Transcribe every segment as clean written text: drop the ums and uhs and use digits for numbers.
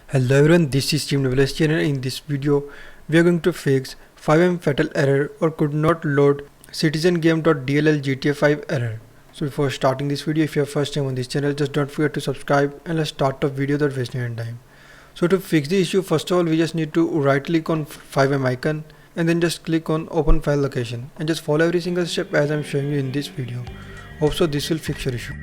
Hello everyone, this is CitizenGame.dll channel. In this video, we are going to fix FiveM Fetal error or could not load CitizenGame.dll GTA 5 error. So before starting this video, if you are first time on this channel, just don't forget to subscribe and let's start the video without wasting any time. So to fix the issue, first of all, we just need to right click on FiveM icon and then just click on open file location and just follow every single step as I'm showing you in this video. Hope so this will fix your issue.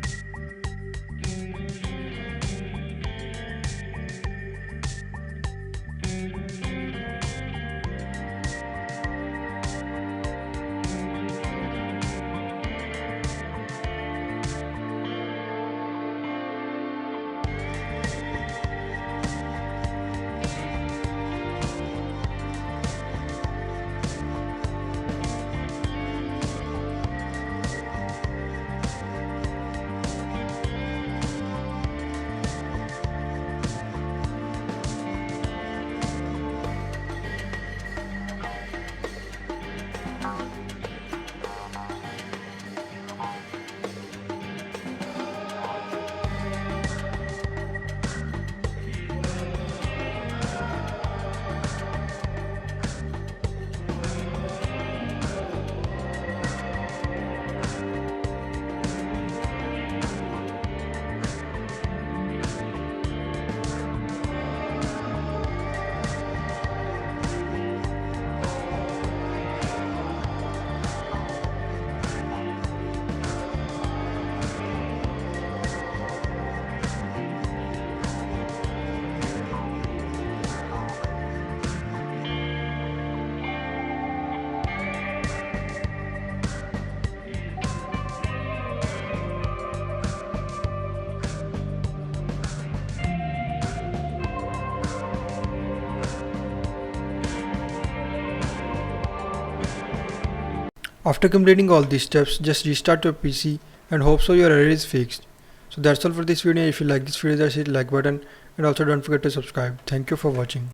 After completing all these steps, just restart your PC and hope so your error is fixed. So that's all for this video. If you like this video, just hit like button and also don't forget to subscribe. Thank you for watching.